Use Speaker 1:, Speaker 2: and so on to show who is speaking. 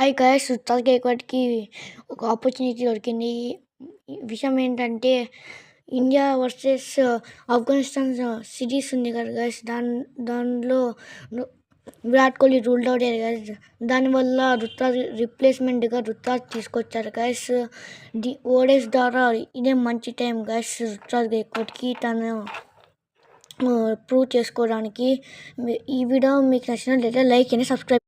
Speaker 1: Hi guys! Ruturaj గైక్వాడ్‌కి ఒక opportunity దొరికింది. ఈ విషయం ఏంటంటే, ఇండియా వర్సెస్ ఆఫ్ఘనిస్తాన్ సిరీస్ ఉంది కదా గైస్! దానిలో ను విరాట్ కోహ్లీ రూల్డ్ ఔట్ అయ్యారు గైస్. దానివల్ల రిప్లేస్మెంట్‌గా రుతురాజ్ తీసుకొచ్చారు గైస్. ఓడీఐస్ ద్వారా ఇదే మంచి టైం గైస్ రుతురాజ్ గైక్వాడ్‌కి తను ప్రూవ్ చేసుకోవడానికి. ఈ వీడియో మీకు నచ్చినట్లయితే లైక్ చేయండి, సబ్స్క్రైబ్